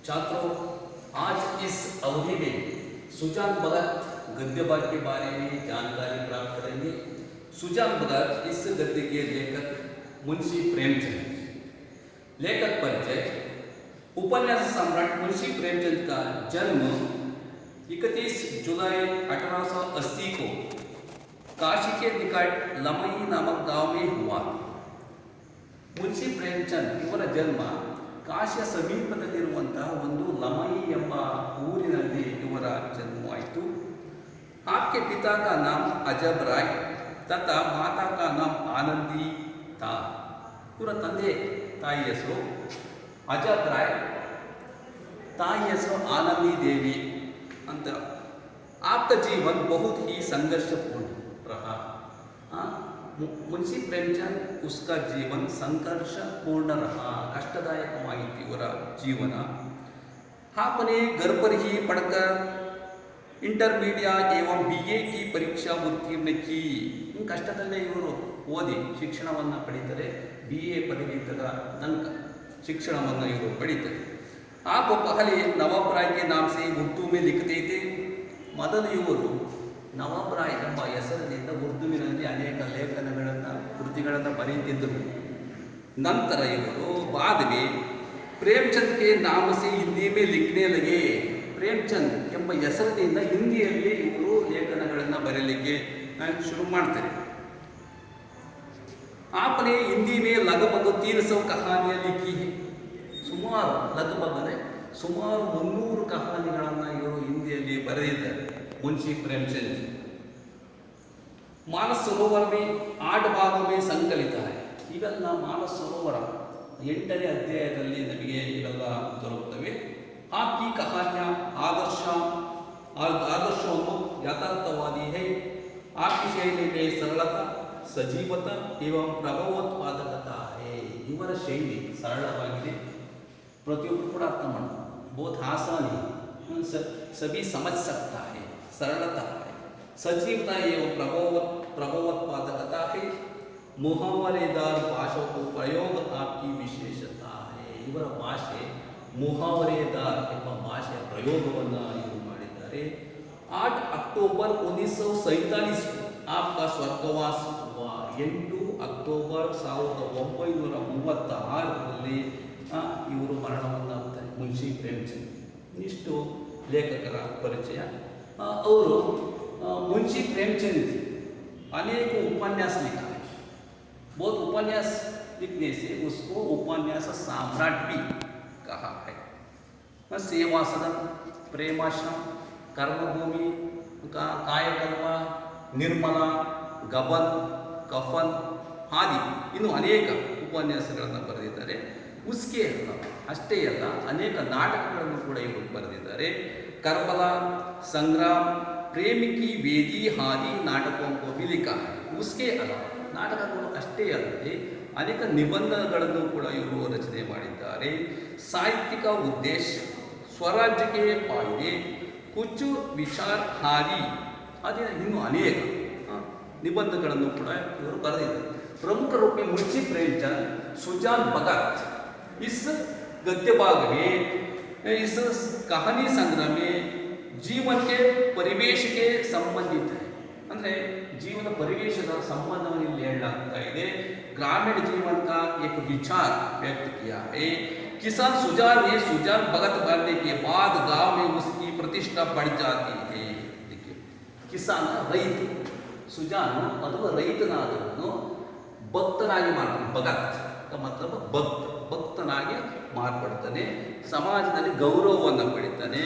छात्रों, आज इस अवधि में सुजान भगत गद्य भाग के बारे में जानकारी प्राप्त करेंगे। सुजान भगत इस गद्य के लेखक मुंशी प्रेमचंद। लेखक परिचय। उपन्यास सम्राट मुंशी प्रेमचंद का जन्म 31 जुलाई 1880 को काशी के निकट लमई नामक गांव में हुआ। ಮುನ್ಷಿ ಪ್ರೇಮಚಂದ್ ಇವರ ಜನ್ಮ ಕಾಶಿಯ ಸಮೀಪದಲ್ಲಿರುವಂತಹ ಒಂದು ಲಮಯಿ ಎಂಬ ಊರಿನಲ್ಲಿ ಇವರ ಜನ್ಮವಾಯಿತು। आपके पिता का नाम अजब राय तथा माता का नाम आनंदी था। ಇವರ ತಂದೆ ತಾಯಿ ಹೆಸರು ಅಜಬ್ ರಾಯ್, ತಾಯಿ ಹೆಸರು आनंदी देवी ಅಂತ। आपका जीवन बहुत ही संघर्षपूर्ण रहा। मुंशी प्रेमचंद उसका जीवन संघर्षपूर्ण रहा, कष्टदायकवाಯಿತು ಇವರ ಜೀವನ। आपने घर पर ही पढ़कर इंटरमीडिएट एवं BA की परीक्षा उत्तीर्ण की। ಕಷ್ಟದಲ್ಲೇ ಇವರು ಓದಿ ಶಿಕ್ಷಣವನ್ನು ಪಡೆದರೆ BA ಪದವಿ ತನಕ ಶಿಕ್ಷಣವನ್ನು ಇವರು ಪಡೆದರು। आप पहले नवाब राय के नाम से उर्दू में लिखते थे। ಮೊದಲು ಇವರು ನವಾಬ್ ರಾಯ್ ಎಂಬ ಹೆಸರಿನಿಂದ ಉರ್ದುವಿನಲ್ಲಿ ಅನೇಕ ಲೇಖನಗಳನ್ನು ಕೃತಿಗಳನ್ನು ಬರೆಯುತ್ತಿದ್ದರು। ನಂತರ ಇವರು बाद में प्रेमचंद के नाम से हिंदी में लिखने लगे। ಪ್ರೇಮಚಂದ್ ಎಂಬ ಹೆಸರಿನಿಂದ ಹಿಂದಿಯಲ್ಲಿ ಇವರು ಲೇಖನಗಳನ್ನು ಬರೆಯಲಿಕ್ಕೆ ಶುರು ಮಾಡ್ತಾರೆ। आपने हिंदी में लगभग 300 कहानियां लिखी है। ಸುಮಾರು लगभग ಅಂದರೆ ಸುಮಾರು 300 ಕಹಾನಿಗಳನ್ನು ಇವರು ಹಿಂದಿಯಲ್ಲಿ ಬರೆದಿದ್ದಾರೆ मुंशी प्रेमचंद। मानस सरोवर में 8 भागों में संकलित है। ಇವೆಲ್ಲ ಮಾನಸ ಸರೋವರ 8ನೇ ಅಧ್ಯಾಯದಲ್ಲಿ ನಮಗೆ ಇವೆಲ್ಲ ದೊರಕುತ್ತವೆ। आपकी कहानियां आदर्शों यथार्थवादी है। आपकी शैली में सरलता, सजीवता एवं प्रभावोत्पादकता है। ಇವರ ಶೈಲಿ ಸರಳವಾಗಿದೆ, ಪ್ರತಿಯೊಬ್ಬರು ಕೂಡ ಅರ್ಥ ಮಾಡಬಹುದು। बहुत आसान है, सभी समझ सकता है, सरलता है, सजीवता एवं प्रभावोत्पादकता है। मुहावरेदार भाषा को प्रयोग आपकी विशेषता है। ಇವರ ಭಾಷೆ ಮುಹಾವರೇದಾರ್ ಎಂಬ ಭಾಷೆಯ ಪ್ರಯೋಗವನ್ನು ಇವರು ಮಾಡಿದ್ದಾರೆ। 8 अक्टूबर 1947 आपका स्वर्गवास हुआ। 8 अक्टोबर 1936ರಲ್ಲಿ ಇವರು ಮರಣವನ್ನು ಹೊಂದುತ್ತಾರೆ ಮುನ್ಷಿ ಪ್ರೇಮಚಂದ್। ಇಷ್ಟು ಲೇಖಕರ ಪರಿಚಯ। ಅವರು मुंशी प्रेमचंद अनेक उपन्यास लिखा है। बहुत उपन्यास लिखने से उसको उपन्यास सम्राट भी कहा है। सेवा सदन, प्रेमाश्रम, कर्मभूमि, कायकल्प, निर्मला, गबन, कफन आदि ಇನ್ನು ಅನೇಕ ಉಪನ್ಯಾಸಗಳನ್ನು ಬರೆದಿದ್ದಾರೆ। उसके ಅಷ್ಟೇ ಅಲ್ಲ, ಅನೇಕ ನಾಟಕಗಳನ್ನು ಕೂಡ ಇವರು ಬರೆದಿದ್ದಾರೆ। करबला, संग्राम, प्रेम की वेदी आदि नाटकों को भी लिखा है। उसके अलावा ನಾಟಕಗಳು ಅಷ್ಟೇ ಅಲ್ಲದೆ ಅನೇಕ ನಿಬಂಧಗಳನ್ನು ಕೂಡ ಇವರು ರಚನೆ ಮಾಡಿದ್ದಾರೆ। ಸಾಹಿತ್ಯಿಕ ಉದ್ದೇಶ, ಸ್ವರಾಜ್ಯಕ್ಕೆ ಕಾಯ್ದೆ, ಕುಚ್ ವಿಚಾರ ಆದಿ ಅದೇ ಇನ್ನೂ ಅನೇಕ ನಿಬಂಧಗಳನ್ನು ಕೂಡ ಇವರು ಬರೆದಿದ್ದಾರೆ। प्रमुख रूप में मुंशी प्रेमचंद सुजान भगत इस गद्य भाग में, इस कहानी संग्रह में जीवन के परिवेश के संबंधित है। ಅಂದರೆ ಜೀವನ ಪರಿವೇಶದ ಸಂಬಂಧವನ್ನು ಇಲ್ಲಿ ಹೇಳಲಾಗ್ತಾ ಇದೆ। ग्रामीण जीवन का एक विचार व्यक्त किया है। किसान सुजान ने सुजान भगत बनने के बाद गांव में उसकी प्रतिष्ठा बढ़ जाती है। देखिए, किसान ರೈತ, ಸುಜಾನ್ ಅಥವಾ ರೈತನಾದವನು ಭಕ್ತನಾಗಿ ಮಾಡ್ತಾನೆ। ಭಗತ್ ಮತ್ತೊಬ್ಬ ಭಕ್ತನಾಗಿ ಮಾರ್ಪಡ್ತಾನೆ, ಸಮಾಜದಲ್ಲಿ ಗೌರವವನ್ನು ಪಡಿತಾನೆ,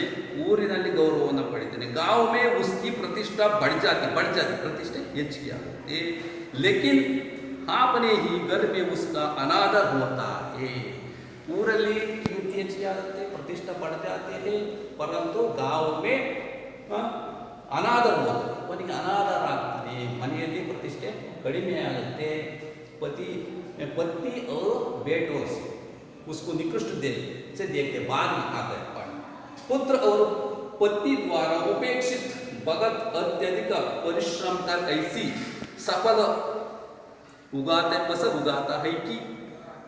ಊರಿನಲ್ಲಿ ಗೌರವವನ್ನು ಪಡಿತಾನೆ। गांव में उसकी प्रतिष्ठा बढ़ जाती प्रतिष्ठೆ ಹೆಚ್ಚಿಗೆ ಆಗುತ್ತೆ। लेकिन आपने ही घर में उसका अनादर होता है। ಊರಲ್ಲಿ ಕೀರ್ತಿ ಹೆಚ್ಚಿಗೆ ಆಗುತ್ತೆ, प्रतिष्ठा बढ़ जाते हैं, परंतु गांव में अनादर होता है, ಅವನಿಗೆ ಅನಾದರ ಆಗ್ತದೆ, ಮನೆಯಲ್ಲಿ ಪ್ರತಿಷ್ಠೆ ಕಡಿಮೆ ಆಗುತ್ತೆ। पत्नी और बेटों से उसको निकृष्ट से देखते बाद में आता है पढ़ना। पुत्र और पति द्वारा उपेक्षित भगत अत्यधिक परिश्रम कर ऐसी सफल फसल उगाता है कि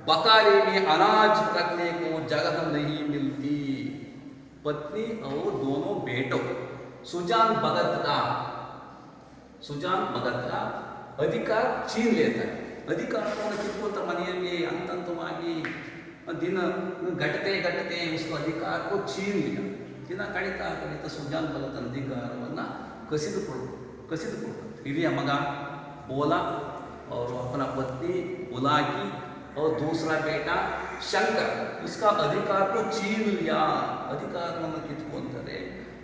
बकारे में अनाज रखने को जगह नहीं मिलती। पत्नी और दोनों बेटों सुजान भगत का अधिकार छीन लेता है. अधिकारವನ್ನು ಕಿತ್ಕೊಳ್ತಾ ಮನೆಯಲ್ಲಿ ಹಂತವಾಗಿ दिन घटते उसको अधिकार को छीन लिया. ದಿನ ಕಳೀತಾ ಸುಜಾನ್ ಭಗತನ अधिकारವನ್ನು कसिದುಕೊಂಡು हिरिय मग बोला और अपना पत्नी बुलाकी और दूसरा बेटा शंकर उसका अधिकार को छीन लिया. अधिकारವನ್ನು ಕಿತ್ಕೊಂತಾರೆ.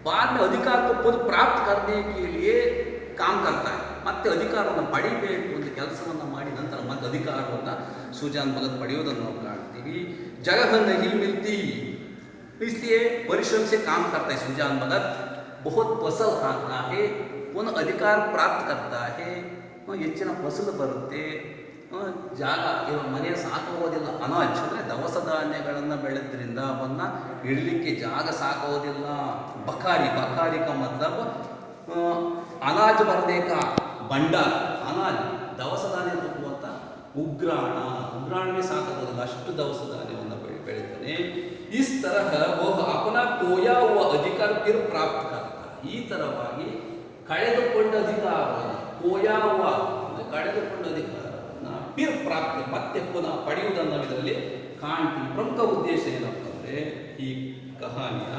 बाद में अधिकार को खुद प्राप्त करने के लिए काम करता है. ಮತ್ತೆ ಅಧಿಕಾರವನ್ನು ಪಡಿಬೇಕು ಅಂತ ಕೆಲಸವನ್ನು ಮಾಡಿ ನಂತರ ಮತ್ತೆ ಅಧಿಕಾರವನ್ನು ಸುಜಾನ್ ಭಗತ್ ಪಡೆಯೋದನ್ನು ನಾವು ಕಾಣ್ತೀವಿ. जगह नहीं मिलती इसलिए परिश्रम से काम करता है सुजान भगत. बहुत फसल खाता है, ಒಂದು अधिकार प्राप्त करता है. ಹೆಚ್ಚಿನ ಫಸಲು ಬರುತ್ತೆ. ಜಾಗ ಮನೆಯ ಸಾಕೋದಿಲ್ಲ. ಅನಾಜ್ ಅಂದರೆ ದವಸ ಧಾನ್ಯಗಳನ್ನು ಬೆಳೆದ್ರಿಂದ ಅವನ್ನ ಇಡಲಿಕ್ಕೆ ಜಾಗ ಸಾಕೋದಿಲ್ಲ. ಬಖಾರಿ का मतलब ಅನಾಜ್ भरने का भंडार. ಅನಾಜ್ ದವಸ ಧಾನ್ಯ ತುಂಬುವಂಥ उग्राण में ಸಾಕೋದಿಲ್ಲ. ಅಷ್ಟು ದವಸ ಧಾನ್ಯವನ್ನು ಬೆಳೀತಾನೆ. इस तरह वो अपना खोया हुआ अधिकार फिर प्राप्त करता. ಈ ತರವಾಗಿ ಕಳೆದುಕೊಂಡ ಅಧಿಕಾರವನ್ನು ಕಳೆದುಕೊಂಡ ಅಧಿಕಾರವನ್ನು ಫಿರ್ ಪ್ರಾಪ್ತಿ ಮತ್ತೆ ಪುನಃ ಪಡೆಯುವುದನ್ನು ನಾವು ಇದರಲ್ಲಿ ಕಾಣ್ತೀವಿ. ಪ್ರಮುಖ ಉದ್ದೇಶ ಏನಪ್ಪ ಅಂದರೆ ಈ ಕಹಾನಿಯ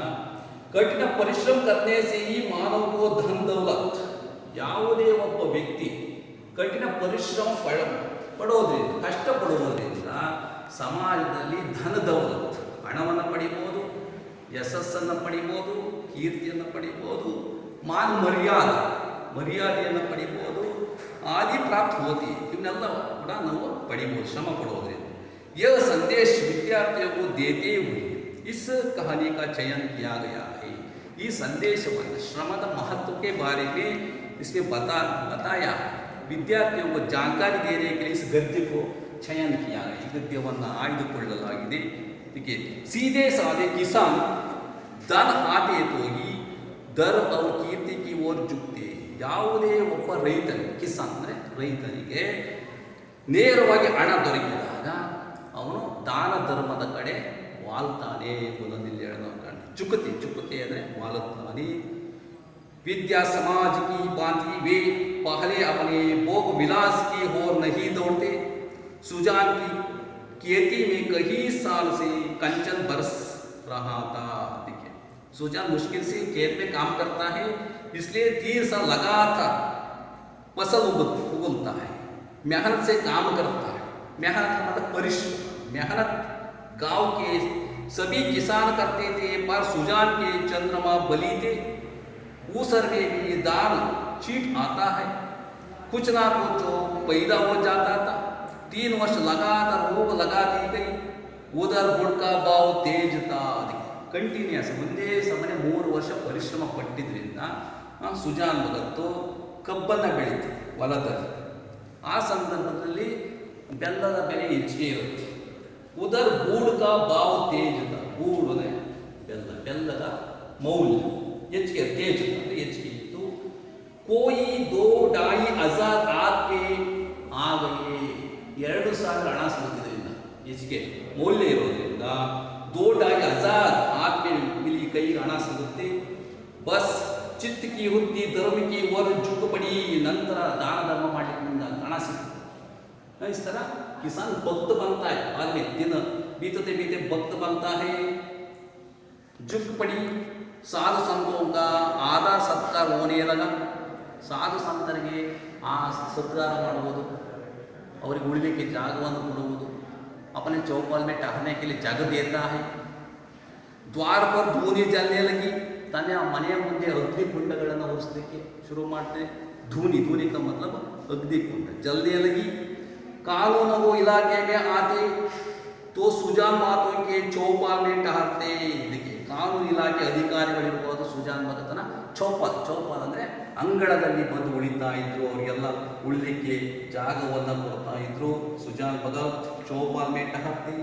ಕಠಿಣ ಪರಿಶ್ರಮ करने से ही मानव को धन दौलत. ಯಾವುದೇ ಒಬ್ಬ ವ್ಯಕ್ತಿ ಕಠಿಣ ಪರಿಶ್ರಮ ಪಡೋದ್ರಿಂದ ಕಷ್ಟಪಡುವುದರಿಂದ ಸಮಾಜದಲ್ಲಿ ಧನ ದೌಲತ್ ಹಣವನ್ನು ಪಡಿಬೋದು, ಯಶಸ್ಸನ್ನು ಪಡಿಬೋದು, ಕೀರ್ತಿಯನ್ನು ಪಡಿಬೋದು, ಮಾನ ಮರ್ಯಾದೆಯನ್ನು ಪಡಿಬೋದು, ಆದಿ ಪ್ರಾಪ್ತ ಹೋತಿ. ಇವನ್ನೆಲ್ಲ ಕೂಡ ನಾವು ಪಡಿಬೋದು ಶ್ರಮ ಪಡೋದ್ರಿಂದ. यह संदेश विद्यार्थियों को देते हुए इस कहानी का चयन किया गया है. ಈ ಸಂದೇಶವನ್ನು ಶ್ರಮದ महत्व बारे में इसमें बताया. विद्यार्थियों को जानकारी देने के लिए इस गद्य को चयन किया गया. ಈ ಗದ್ಯವನ್ನು ಆಯ್ದುಕೊಳ್ಳಲಾಗಿದೆ. देखिए सीधे साधे किसान धन आते तो ही दर और कीर्ति की ओर झुकते. ಯಾವುದೇ ಒಬ್ಬ ರೈತನಿಗೆ, ಕಿಸಾನ್ ಅಂದರೆ ರೈತನಿಗೆ ನೇರವಾಗಿ ಹಣ ದೊರಕಿದಾಗ ಅವನು ದಾನ ಧರ್ಮದ ಕಡೆ ವಾಲ್ತಾನೆ ಎಂಬುದನ್ನು ಹೇಳೋದು ಕಾಣ್ತೀವಿ. ಚುಕತೆ ಅಂದರೆ ವಾಲುತ್ತಾನೆ. विद्या समाज की बांधी वे पहले अपने भोग विलास की ओर नहीं दौड़ते. सुजान की खेती में कई साल से कंचन बरस रहा था. देखिए सुजान मुश्किल से खेत में काम करता है, इसलिए 3 साल लगातार फसल उगलता है. मेहनत से काम करता है. मेहनत मतलब परिश्रम. मेहनत गांव के सभी किसान करते थे, पर सुजान के चंद्रमा बली थे. ऊसर में भी दाल चीट आता है, कुछ ना कुछ पैदा हो जाता था. 3 वर्ष लगातार रोग लगा दी गई. उधर गुड़ का भाव तेज था. ಕಂಟಿನ್ಯೂಸ್ ಒಂದೇ ಸಮನೆ 3 ವರ್ಷ ಪರಿಶ್ರಮ ಪಟ್ಟಿದ್ರಿಂದ ಸುಜಾನ್ ಭಗತ್ತು ಕಬ್ಬನ್ನು ಬೆಳೀತು ಹೊಲದಲ್ಲಿ. ಆ ಸಂದರ್ಭದಲ್ಲಿ ಬೆಲ್ಲದ ಬೆಲೆ ಹೆಚ್ಚಿಗೆ ಇರುತ್ತೆ. ಉದರ್ ಗೂಡ್ ಕಾ ಭಾವ ತೇಜ್ था. ಗೂಡ್ ಅಂದರೆ ಬೆಲ್ಲದ ಮೌಲ್ಯ ಹೆಚ್ಚಿಗೆ, ತೇಜ್ ಅಂದರೆ ಹೆಚ್ಚಿಗೆ ಇತ್ತು. ಕೋಯಿ 2-2.5 ಹಜಾರ್ ಆತ್ಮೆ ಆಗಯೇ. 2,000 ಹಣ ಸಿಗುತ್ತಿದ್ದರಿಂದ ಹೆಚ್ಚಿಗೆ ಮೌಲ್ಯ ಇರೋದ್ರಿಂದ 2-2.5 ಹಜಾರ್ ಆತ್ಮೆ ಮಿಲಿ ಕೈಗೆ ಹಣ ಸಿಗುತ್ತೆ. ಬಸ್ ಚಿತ್ತ ಕಿ ವೃತ್ತಿ ಧರ್ಮ ಕಿ ಓರ್ झुक पड़ी. ನಂತರ ದಾನ ಧರ್ಮ ಮಾಡಲಿಕ್ಕೆ ಹಣ ಸಿಗುತ್ತೆ. इस तरह किसान भक्त बनता है. बाद में दिन बीतते बीते भक्त बनता है. झुक पड़ी. साधु संतों का आदर सत्कार होने लगा. ಸಾಧು ಸಂತರಿಗೆ ಆ ಸತ್ಕಾರ ಮಾಡುವುದು, ಅವರಿಗೆ ಉಳಿಲಿಕ್ಕೆ ಜಾಗವನ್ನು ಕೊಡುವುದು. अपने चौपाल में टहलने के लिए जगह देता है. द्वार पर धूनी जलने लगी. तने मನೆಯ ಮುಂದೆ ಅಗ್ನಿಕುಂಡಗಳನ್ನು ಉರಿಸಲಿಕ್ಕೆ ಶುರು ಮಾಡ್ತಾರೆ. धूनी का मतलब अग्निकुंड. जलने लगी. कानून वो इलाके में आते तो सुजान मातों के चौपाल में टहलते. देखिए ಕಾನೂನು ಇಲಾಖೆ ಅಧಿಕಾರಿಗಳಿರ್ಬೋದು ಸುಜಾನ್ ಭಗತನ ಚೌಪಾಲ್ ಅಂದರೆ ಅಂಗಳದಲ್ಲಿ ಬಂದು ಉಳಿತಾ ಇದ್ರು. ಅವರಿಗೆಲ್ಲ ಉಳಿಲಿಕ್ಕೆ ಜಾಗವನ್ನು ಕೊಡ್ತಾ ಇದ್ರು. ಸುಜಾನ್ ಭಗತ್ ಚೌಪಾಲ್ में टहलते.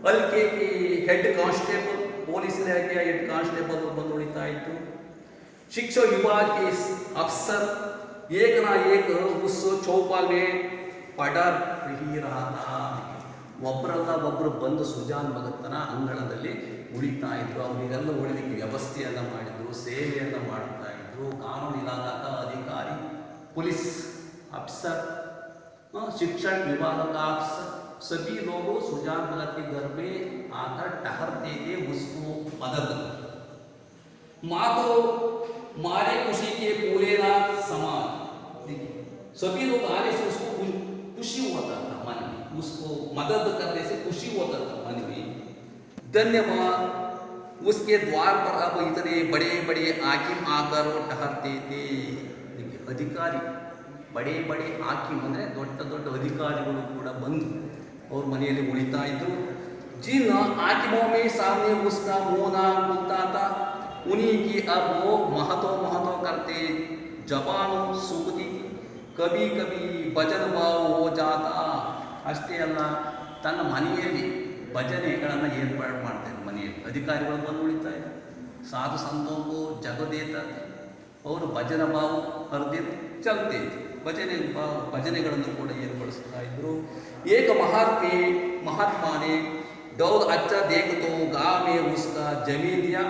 हल्के की हेड कांस्टेबल, ಪೊಲೀಸ್ ಇಲಾಖೆಯ ಹೆಡ್ ಕಾನ್ಸ್ಟೇಬಲ್ ಬಂದು ಉಳಿತಾ ಇದ್ರು. ಶಿಕ್ಷಾ ವಿಭಾಗ के अफसर एक ना एक उस चौपाल में पड़ा ही रहा था. ಒಬ್ಬರಲ್ಲ ಒಬ್ಬರು ಬಂದು ಸುಜಾನ್ ಭಗತನ ಅಂಗಳದಲ್ಲಿ ಉಳಿತಾ ಇದ್ರು. ಅವರಿಗೆಲ್ಲ ಉಳಿಲಿಕ್ಕೆ ವ್ಯವಸ್ಥೆಯನ್ನು ಮಾಡಿದ್ರು, ಸೇವೆಯನ್ನು ಮಾಡ್ತಾ ಇದ್ರು. ಕಾನೂನು ಇಲಾಖಾ ಅಧಿಕಾರಿ, ಪೊಲೀಸ್ अफसर, शिक्षण विभाग का अफसर, सभी लोग सुजान भगत के घर में आकर ठहरते थे, उसको मदद। माँ तो मारे खुशी के पूरे ना समाज, देखिए सभी लोग आने से उसको खुशी होता था मन में, उसको मदद करने से खुशी होता था मन में। धन्यवाद। उसके द्वार पर अब इतने बड़े बड़े हाकिम आकर ठहरते थे। देखिए अधिकारी, ಬಡೇ ಬಡೇ ಹಾಕಿಮ್ ಅಂದರೆ ದೊಡ್ಡ ದೊಡ್ಡ ಅಧಿಕಾರಿಗಳು ಕೂಡ ಬಂದು ಅವ್ರ ಮನೆಯಲ್ಲಿ ಉಳಿತಾ ಇದ್ರು. जिन हाकिमों में सामने उसका मुँह खुलता था, उन्हीं की अब वो महतो करते जबान सूखती थी, कभी कभी भजन भाव हो जाता। ಅಷ್ಟೇ ಅಲ್ಲ, ತನ್ನ ಮನೆಯಲ್ಲಿ ಭಜನೆಗಳನ್ನು ಏರ್ಪಾಡು ಮಾಡ್ತಾರೆ. ಮನೆಯಲ್ಲಿ ಅಧಿಕಾರಿಗಳು ಬಂದು ಉಳಿತಾ ಇದ್ದಾರೆ, ಸಾಧು ಸಂತೋं जगह देता और भजन भाव हर दिन चलते थे. ಭಜನೆಗಳನ್ನು ಕೂಡ ಏರ್ಪಡಿಸ್ತಾ ಇದ್ರು. ಏಕ महात्मा ने दौड़ अच्छा देख तो गाँव में उसका जमीन दिया,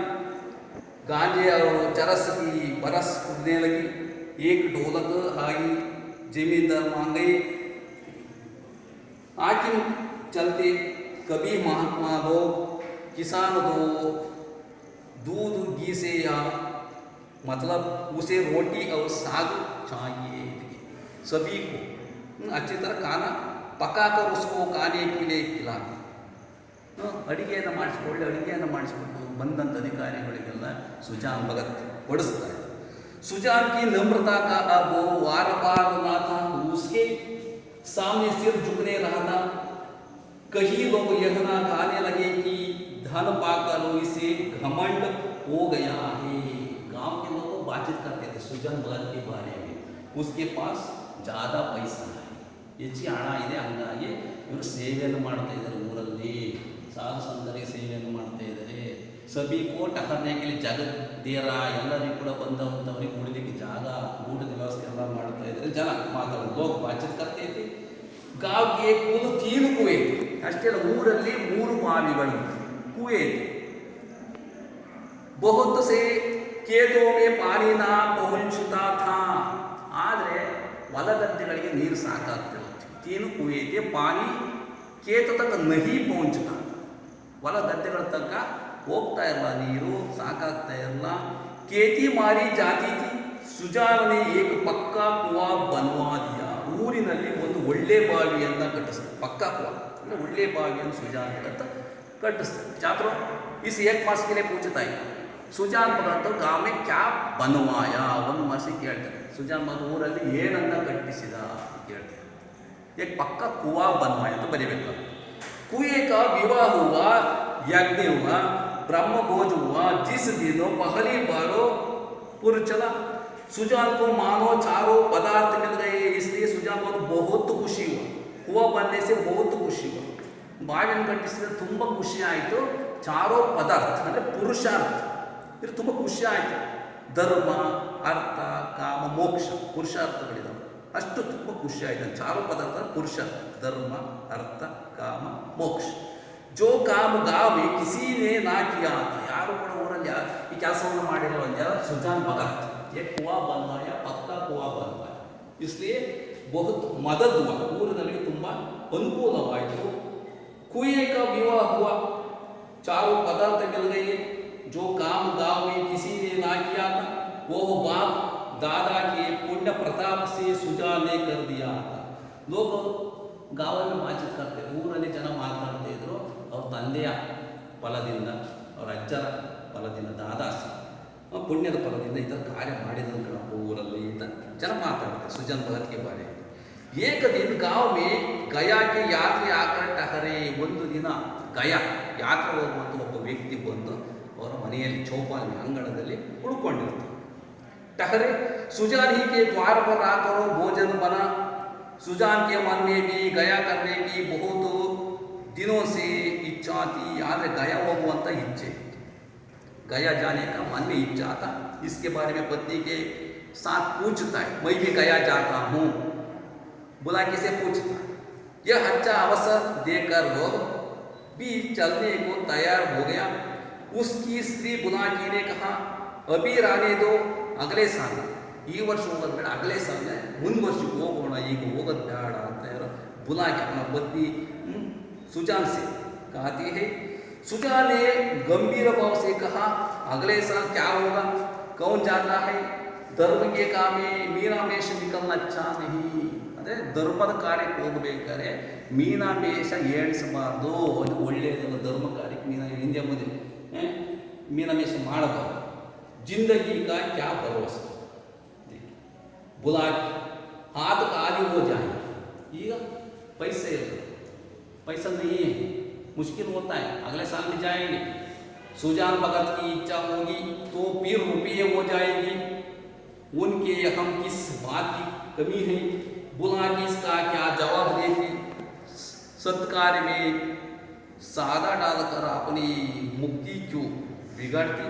गांजे और चरस की बरस उड़ने लगी. एक ढोलक आई, जमींदार मांग गई. हाकिम चलते, कभी महात्मा लोग किसान दो दूध घी से या मतलब उसे रोटी और साग चाहिए. सभी को अच्छी तरह खाना पकाकर उसको खाने के लिए खिलाते. ಅಡುಗೆಯನ್ನು ಮಾಡಿಸ್ಕೊಳ್ಳಿ, ಅಡುಗೆಯನ್ನು ಮಾಡಿಸ್ಕೊಂಡು ಬಂದಂಥ ಅಧಿಕಾರಿಗಳಿಗೆಲ್ಲ ಸುಜಾನ್ ಭಗತ್ ಬಡಿಸ್ತಾರೆ. सुजान की नम्रता का अब वार पार ना था, उसके सामने सिर झुकने रहा था. कहीं लोग यह ना कहने लगे कि धन पाकर इसे घमंड हो गया है. गांव के लोग बातचीत करते थे सुजान भगत के बारे में, उसके पास ज़्यादा पैसा है, ಹೆಚ್ಚಿ ಹಣ ಇದೆ, ಹಂಗಾಗಿ ಇವರು ಸೇವೆಯನ್ನು ಮಾಡ್ತಾ ಇದ್ದಾರೆ. ಊರಲ್ಲಿ ಸಾಧು ಸಂತರಿಗೆ ಸೇವೆಯನ್ನು ಮಾಡ್ತಾ ಇದ್ದಾರೆ. ಸಭಿ ಕೋ ಟಹರ್ನೆ के लिए जगह दे रहा, ಎಲ್ಲರಿಗೂ ಕೂಡ ಬಂದವಂಥವ್ರಿಗೆ ಉಳಿಲಿಕ್ಕೆ ಜಾಗ, ಊಟದ ವ್ಯವಸ್ಥೆ ಎಲ್ಲ ಮಾಡ್ತಾ ಇದ್ದಾರೆ. ಜನ ಮಾತಾಡೋದು, ಲೋಕ ಬಾತಚೀತ್ करते थे. गांव के कुल 3 कुएं थे. ಅಷ್ಟೇ ಅಲ್ಲ, ಊರಲ್ಲಿ 3 ಬಾವಿಗಳು, कुएं थे. बहुत से खेतों में पानी ना पहुंचता था, ಆದರೆ ಹೊಲಗದ್ದೆಗಳಿಗೆ ನೀರು ಸಾಕಾಗ್ತಿರುತ್ತೆ. 3 कुएं थे, पानी खेत तक नहीं पहुंचता, ಹೊಲ ಗದ್ದೆಗಳ ತನಕ ಹೋಗ್ತಾ ಇರಲ್ಲ, ನೀರು ಸಾಕಾಗ್ತಾ ಇರಲ್ಲ. खेती मारी जाती थी. सुजान ने एक पक्का कुआ बनवा दिया. ಊರಿನಲ್ಲಿ ಒಂದು ಒಳ್ಳೆ ಬಾವಿಯನ್ನು ಕಟ್ಟಿಸ್ತಾರೆ. ಪಕ್ಕಾ ಕುआ ಅಂದರೆ ಒಳ್ಳೆ ಬಾವಿಯನ್ನು ಸುಜಾನ್ ಭಗತ್ ಕಟ್ಟಿಸ್ತಾರೆ. छात्रों इस एक मास के लिए पूछता है सुजान भगत गाँव में क्या बनवाया. ಒಂದು ಮಾಸಿಗೆ ಕೇಳ್ತಾರೆ, ಸುಜಾನ್ ಭಗತ್ ಊರಲ್ಲಿ ಏನನ್ನ ಕಟ್ಟಿಸಿದ ಕೇಳ್ತಾರೆ. एक पक्का कुआ बनवाया ಅಂತ ಬರೀಬೇಕು. कुएं का विवाह हुआ, यज्ञ हुआ, ब्रह्म भोज हुआ. जिस दिनों पहली बारों पुर चला, सुजान को मानो चारों पदार्थ मिल गए. इसलिए सुजान को बहुत खुशी हुआ. कुआ बनने से बहुत खुशी हुआ. ಬಾವಿಯನ್ನು ಕಟ್ಟಿಸಿದ್ರೆ ತುಂಬ ಖುಷಿ ಆಯಿತು. ಚಾರೋ ಪದಾರ್ಥ ಅಂದರೆ ಪುರುಷಾರ್ಥ, ಇದು ತುಂಬ ಖುಷಿ ಆಯಿತು. ಧರ್ಮ, ಅರ್ಥ, ಕಾಮ, ಮೋಕ್ಷ ಪುರುಷಾರ್ಥಗಳಿದಾವೆ, ಅಷ್ಟು ತುಂಬ ಖುಷಿ ಆಯಿತು. ಚಾರೋ ಪದಾರ್ಥ ಪುರುಷಾರ್ಥ, ಧರ್ಮ, ಅರ್ಥ, ಕಾಮ, ಮೋಕ್ಷ. ಜೋ ಕಾಮ ಗಾವಿ ಕಿಸಿ ನೇ ನಾ ಕಿಯಾ ಅಂತ, ಯಾರು ಕೂಡ ಊರಲ್ಲಿ ಈ ಕೆಲಸವನ್ನು ಮಾಡಿರೋ ಯಾರು? ಸುಜಾನ್ ಭಗತ್. एक कुआ बनवाया, पक्का कुआ बनवाया. इसलिए बहुत मदद हुआ, ಊರಿನಲ್ಲಿ ತುಂಬ ಅನುಕೂಲವಾಯಿತು. कुएं का विवाह हुआ, चारों पदार्थ मिल गए. जो काम गांव में किसी ने ना किया था, वो बाप दादा के पुण्य प्रताप से सुजान ने कर दिया था. लोग गाँव में बातचीत करते, ಊರಲ್ಲಿ ಜನ ಮಾತನಾಡ್ತಾ ಇದ್ರು. ಅವ್ರ ತಂದೆಯ ಫಲದಿಂದ, ಅವರ ಅಜ್ಜರ ಫಲದಿಂದ, ದಾದಾಸಿ ಪುಣ್ಯದ ಫಲದಿಂದ ಈ ಥರ ಕಾರ್ಯ ಮಾಡಿದ್ರು ಊರಲ್ಲಿ ಅಂತ ಜನ ಮಾತಾಡ್ತಾರೆ ಸುಜಾನ್ ಭಗತ್ के बारे में. एक दिन गाँव में गया के यात्री आकर ठहरे. ಒಂದು ದಿನ ಗಯಾ ಯಾತ್ರೆ ಹೋಗುವಂಥ ಒಬ್ಬ ವ್ಯಕ್ತಿ ಬಂದು ಅವರ ಮನೆಯಲ್ಲಿ ಚೌಪಾಲಿ ಅಂಗಳದಲ್ಲಿ ಉಳ್ಕೊಂಡಿರ್ತಾರೆ. ठहरे. सुजान ही के द्वार पर आकर भोजन बना. सुजान के मन में भी गया करने की बहुत दिनों से इच्छा थी. ಆದರೆ ಗಯಾ ಹೋಗುವಂಥ इच्छे, गया जाने का मन में इच्छा था. इसके बारे में पत्नी के साथ पूछता है, मैं भी गया जाता हूँ. बुला किसे पूछता. यह अच्छा अवसर देकर वो भी चलने को तैयार हो गया. उसकी स्त्री बुलाकी ने कहा अभी रहने दो अगले साल, ಈ ವರ್ಷ ಹೋಗೋದು ಬೇಡ ಅಗಲೇ ಸಾಲ ಮುಂದೆ ವರ್ಷಕ್ಕೆ ಹೋಗೋಣ, ಈಗ ಹೋಗೋದು ಬೇಡ ಅಂತ ಯಾರೋ बुलाके अपना पत्नी सुजान से कहती है। सुजान ने गंभीर भाव से कहा अगले साल क्या होगा, कौन जाता है, धर्म के काम में मीनामेश निकलना अच्छा नहीं, ಅಂದರೆ ಧರ್ಮದ ಕಾರ್ಯಕ್ಕೆ ಹೋಗಬೇಕಾದ್ರೆ ಮೀನಾಮೇಷ ಏಣಿಸಬಾರ್ದು, ಅದು ಒಳ್ಳೆಯದಲ್ಲ. ಧರ್ಮ ಕಾರ್ಯಕ್ಕೆ ಹಿಂದೆ ಮುಂದೆ ಮೀನಾಮೇಷ ಮಾಡಬಾರ್ದು. जिंदगी का क्या भरोसा, बुला हाथ का आदि हो जाए, ಈಗ पैसे पैसा नहीं है, मुश्किल होता है, अगले साल में जाएंगे। सुजान भगत की इच्छा होगी तो फिर रुपये हो जाएगी, उनके हम किस बात की कमी है, बुला की इसका क्या जवाब देगी। सत्कार में सादा डालकर अपनी मुक्ति क्यों बिगड़ती,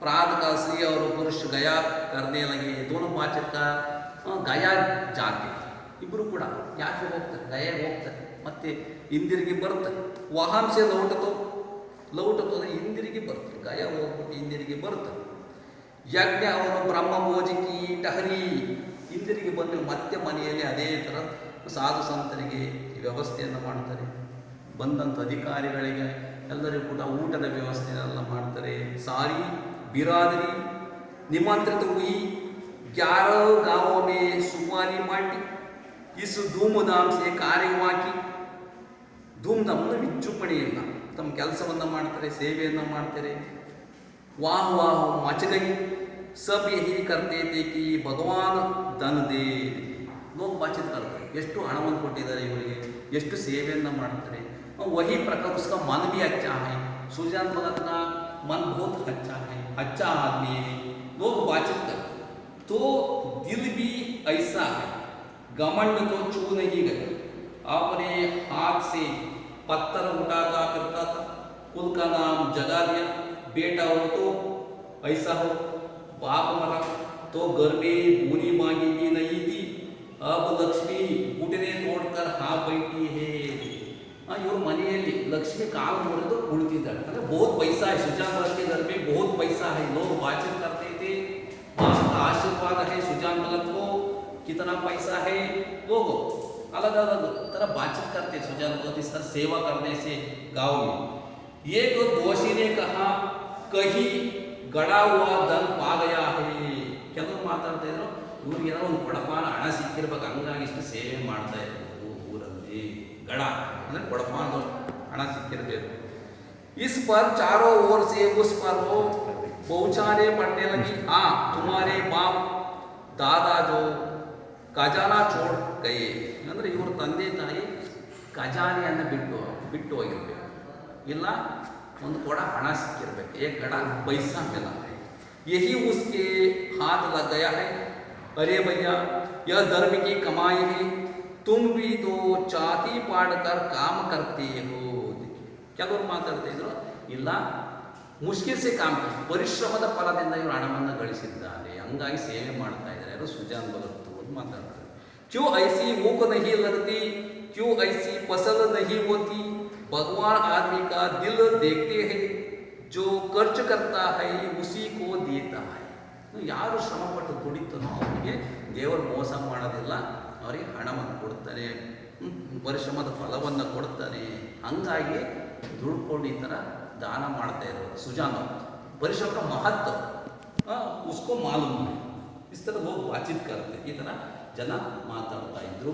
प्रात का स्त्री और पुरुष गया करने लगे, दोनों बातचीत का गया जाते ಇಬ್ಬರು ಕೂಡ ಯಾಕೆ ಹೋಗ್ತಾರೆ, ಗಯಾ ಹೋಗ್ತಾರೆ, ಮತ್ತೆ ಹಿಂದಿರುಗಿ ಬರ್ತಾರೆ. ವಾಹನಸೆ ಲೌಟತು ಅಂದರೆ ಹಿಂದಿರುಗಿ ಬರ್ತಾರೆ, ಗಯಾ ಹೋಗ್ಬಿಟ್ಟು ಹಿಂದಿರುಗಿ ಬರ್ತಾರೆ. ಯಜ್ಞ ಅವರು ಬ್ರಹ್ಮಭೋಜಕಿ ಟಹರಿ, ಹಿಂದಿರುಗಿ ಬಂದರೆ ಮತ್ತೆ ಮನೆಯಲ್ಲಿ ಅದೇ ಥರ ಸಾಧು ಸಂತರಿಗೆ ವ್ಯವಸ್ಥೆಯನ್ನು ಮಾಡ್ತಾರೆ. ಬಂದಂಥ ಅಧಿಕಾರಿಗಳಿಗೆ ಎಲ್ಲರಿಗೂ ಕೂಡ ಊಟದ ವ್ಯವಸ್ಥೆಯನ್ನೆಲ್ಲ ಮಾಡ್ತಾರೆ. ಸಾರಿ ಬಿರಾದರಿ निमंत्रित हुई, 11 गांवों में सुपारी बांटी, इस धूमधाम से कार्य हुआ कि ಧೂಮ್ಧಾಮ್ ಅಂದರೆ ವಿಜೃಂಭಣೆಯಿಂದ ತಮ್ಮ ಕೆಲಸವನ್ನು ಮಾಡ್ತಾರೆ, ಸೇವೆಯನ್ನು ಮಾಡ್ತಾರೆ. ವಾಹ್ ವಾಹ್ ಮಚಗೈ ಸಬ್ ಯಹಿ ಕರ್ತೆ थे कि ಭಗವಾನ್ ಧನ ದೇ, ಲೋಕ ಬಾಚಿತ್ ಮಾಡ್ತಾರೆ, ಎಷ್ಟು ಹಣವನ್ನು ಕೊಟ್ಟಿದ್ದಾರೆ ಇವರಿಗೆ, ಎಷ್ಟು ಸೇವೆಯನ್ನು ಮಾಡ್ತಾರೆ. वही प्रकार उसका मन भी अच्छा है, सुजान भगत का मन बहुत अच्छा आदमी है, लोग बातचीत करते तो दिल भी ऐसा है, घमंड तो छू नहीं गए, अपने हाथ से पत्थर उठाता करता था, कुल का नाम जगा दिया, बेटा हो तो ऐसा हो, बाप मरा तो घर में भूनी मांगी भी नहीं थी, अब लक्ष्मी घुटने तोड़कर हाँ बैठी है. इवर मನೆಯಲ್ಲಿ लक्ष्मी काल मुड़े कुड़तिದ್ದಾಳೆ, ಅಂದರೆ बहुत पैसा है, सुजान भगत के घर में बहुत पैसा है, लोग बातचीत करते थे, आपका आशीर्वाद है सुजान भगत को, कितना पैसा है, लोग अलग अलग तरह बातचीत करते सुजान भगत इस तरह सेवा करने से गाँव में. एक दोषी ने कहा कहीं गड़ा हुआ धन पा गया है, ಕೆಲವರು ಮಾತಾಡ್ತಾ ಇದ್ರು ಇವ್ರಿಗೆ ಏನೋ ಒಂದು ಕೊಡಪಾನ ಹಣ ಸಿಕ್ಕಿರ್ಬೇಕು, ಹಂಗಾಗಿ ಇಷ್ಟು ಸೇವೆ ಮಾಡ್ತಾ ಇದ್ರು ಊರಲ್ಲಿ. ಗಡ ಅಂದರೆ ಕೊಡಪಾನ ಹಣ ಸಿಕ್ಕಿರಬೇಕು. इस पर चारों ओर से उस पर वो पहुंचाने पड़ने लगी, हाँ तुम्हारे बाप दादा जो ಖಜಾನಾ ಚೋಡ್ ಗಯೇ, ಅಂದರೆ ಇವರು ತಂದೆ ತಾಯಿ ಖಜಾನೆಯನ್ನು ಬಿಟ್ಟು ಹೋಗಿರ್ಬೇಕು, ಇಲ್ಲ ಒಂದು ಕೊಡ ಹಣ ಸಿಕ್ಕಿರ್ಬೇಕು, एक गड़ा पैसा मिला है, यही उसके हाथ लग गया है. अरे भैया यह धर्म की कमाई है, तुम भी तो ಚಾತಿ ಪಾಡ್ಕರ್ ಕಾಮ करते हो. ಕೆಲವರು ಮಾತಾಡ್ತಾ ಇದ್ರು, ಇಲ್ಲ ಮುಷ್ಕಿಲ್ ಸೆ ಕಾಮ್, ಪರಿಶ್ರಮದ ಫಲದಿಂದ ಇವರು ಹಣವನ್ನು ಗಳಿಸಿದ್ದಾರೆ, ಹಂಗಾಗಿ ಸೇವೆ ಮಾಡ್ತಾ ಇದ್ದಾರೆ, ಯಾರು ಸುಜಾನ್ ಭಗತ್ ಅಂತ ಮಾತಾಡ್ತಾರೆ. ಕ್ಯೂ ಐಸಿ ಮೂಕ ನಹಿ ಲಗತಿ, ಕ್ಯೂ ಐಸಿ ಫಸಲ್ ನಹಿ ಹೋತಿ, ಭಗವಾನ್ ಆದಮಿ ಕಾ ದಿಲ್ ದೇಖ್ತೆ ಹೈ, ಜೋ ಖರ್ಚು ಕರ್ತಾ ಹೈ ಉಸಿ ಕೋ ದೇತಾ ಹೈ. ಯಾರು ಶ್ರಮಪಟ್ಟು ದುಡಿತಾನೋ ಅವರಿಗೆ ದೇವರು ಮೋಸ ಮಾಡೋದಿಲ್ಲ, ಅವರಿಗೆ ಹಣವನ್ನು ಕೊಡ್ತಾನೆ, ಪರಿಶ್ರಮದ ಫಲವನ್ನು ಕೊಡ್ತಾನೆ. ಹಂಗಾಗಿ ದುಡ್ಕೊಂಡು ಈ ಥರ ದಾನ ಮಾಡ್ತಾ ಇರೋದು ಸುಜಾನ್ ಪರಿಶ್ರಮ ಮಹತ್ವ उसको मालूम है, इस तरह लोग बातचीत करते, ಈ ಥರ ಜನ ಮಾತಾಡ್ತಾ ಇದ್ರು.